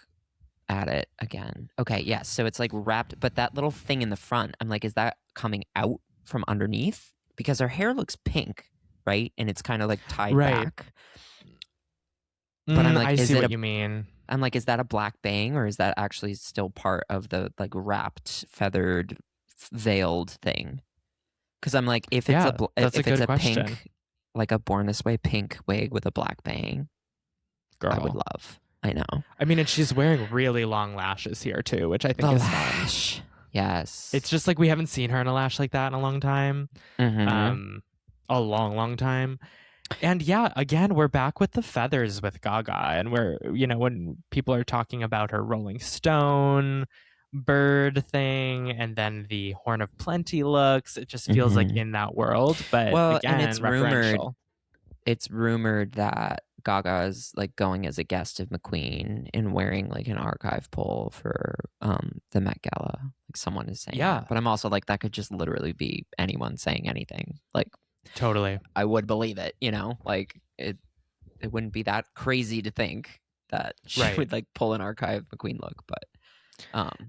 at it again. Okay, yes, so it's like wrapped, but that little thing in the front, I'm like, is that coming out from underneath? Because her hair looks pink, right? And it's kind of like tied back. But I'm like,
I see what you mean.
I'm like, is that a black bang or is that actually still part of the like wrapped, feathered, veiled thing? Because I'm like, if it's a
question.
pink, like a Born This Way pink wig with a black bang,
girl,
I would love. I know.
I mean, and she's wearing really long lashes here too, which I think is fun.
Yes.
It's just like we haven't seen her in a lash like that in a long time. A long time. And yeah, again, we're back with the feathers with Gaga, and we're, when people are talking about her Rolling Stone bird thing and then the Horn of Plenty looks. It just feels like in that world, but
Well,
again,
and it's
referential.
rumored that Gaga is like going as a guest of McQueen and wearing like an archive pole for the Met Gala. Like someone is saying
Yeah.
that. But I'm also like, that could just literally be anyone saying anything. Like,
Totally.
I would believe it, you know? Like it wouldn't be that crazy to think that she
Right.
would like pull an archive McQueen look, but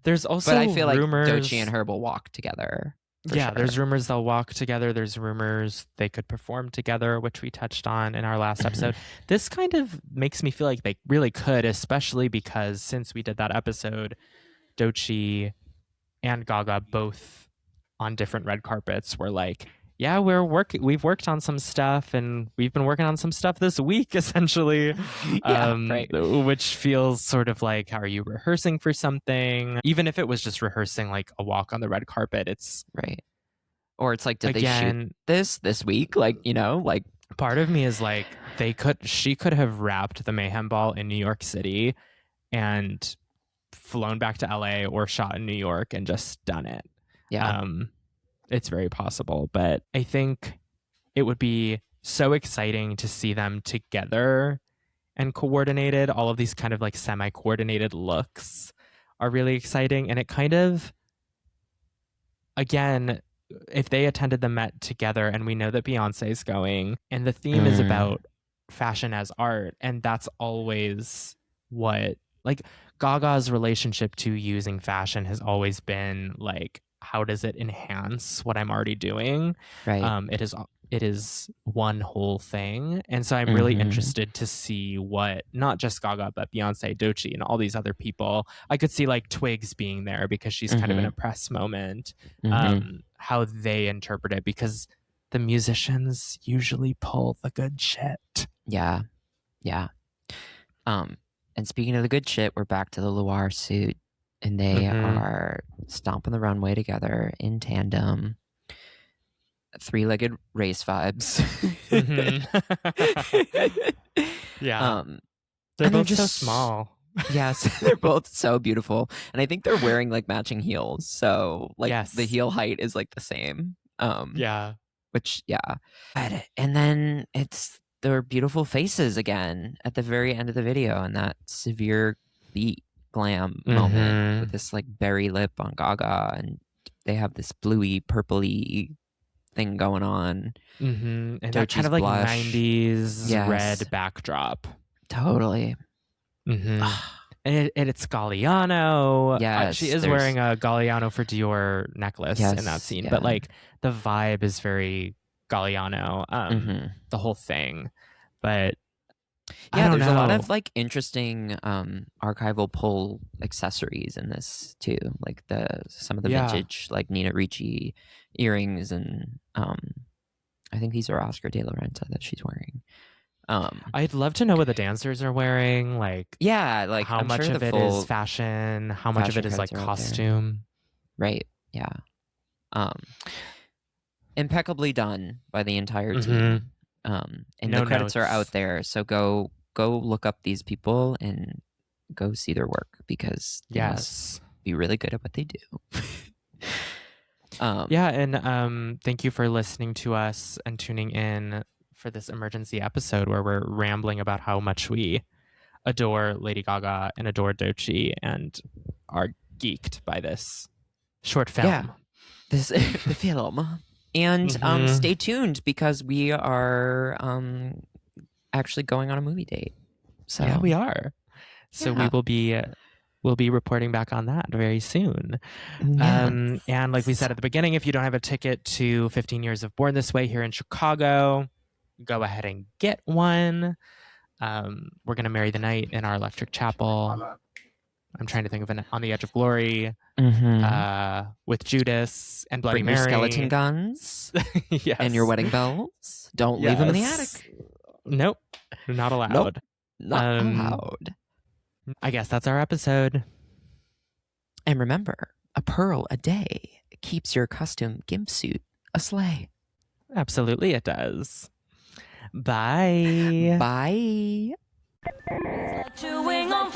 there's also
but I feel
rumors,
like Doechii and her will walk together.
Yeah,
Sure.
there's rumors they'll walk together. There's rumors they could perform together, which we touched on in our last episode. This kind of makes me feel like they really could, especially because since we did that episode, Doechii and Gaga both on different red carpets were like, yeah, we've worked on some stuff and we've been working on some stuff this week, essentially.
Right.
Which feels sort of like, are you rehearsing for something? Even if it was just rehearsing like a walk on the red carpet, it's
right. Or it's like, did
again,
they shoot this week? Like, you know, like
part of me is like, she could have wrapped the Mayhem Ball in New York City and flown back to LA or shot in New York and just done it.
Yeah.
It's very possible, but I think it would be so exciting to see them together and coordinated. All of these kind of like semi-coordinated looks are really exciting. And it kind of, again, if they attended the Met together, and we know that Beyonce's going, and the theme is about fashion as art, and that's always what, like, Gaga's relationship to using fashion has always been like, how does it enhance what I'm already doing?
Right.
It is one whole thing. And so I'm really interested to see what, not just Gaga, but Beyonce, Doechii, and all these other people. I could see like Twigs being there because she's kind of in a press moment, how they interpret it, because the musicians usually pull the good shit.
Yeah. Yeah. And speaking of the good shit, we're back to the Loire suit. And they are stomping the runway together in tandem. Three-legged race vibes.
Yeah. They're both so small.
Yes, they're both so beautiful. And I think they're wearing like matching heels. So like the heel height is like the same.
Yeah.
Which, yeah. And then it's their beautiful faces again at the very end of the video, and that severe beat glam moment with this like berry lip on Gaga, and they have this bluey purpley thing going on,
and
Doechii's
that kind of like
blush.
90s red backdrop.
Totally.
And it's Galliano.
Yes,
she is wearing a Galliano for Dior necklace in that scene, but like the vibe is very Galliano, the whole thing. But
yeah, there's a lot of like interesting archival pull accessories in this too, like some of the vintage like Nina Ricci earrings, and I think these are Oscar de la Renta that she's wearing.
I'd love to know what the dancers are wearing, like
like
how much of it is fashion, how much of it is like costume.
Right. Yeah. Impeccably done by the entire team. And the credits are out there, so go look up these people and go see their work, because they must be really good at what they do.
And thank you for listening to us and tuning in for this emergency episode where we're rambling about how much we adore Lady Gaga and adore Doechii and are geeked by this short film.
Yeah, the film. And stay tuned, because we are actually going on a movie date. So
yeah, we are. So we'll be reporting back on that very soon. And like we said at the beginning, if you don't have a ticket to 15 Years of Born This Way here in Chicago, go ahead and get one. We're going to marry the night in our electric chapel. I'm trying to think of an On the Edge of Glory with Judas and Bloody Mary.
Bring your skeleton guns
yes.
and your wedding bells. Don't leave them in the attic.
Nope. Not allowed.
Nope. Not allowed.
I guess that's our episode.
And remember, a pearl a day keeps your custom gimp suit a sleigh.
Absolutely it does. Bye.
Bye.
Chewing on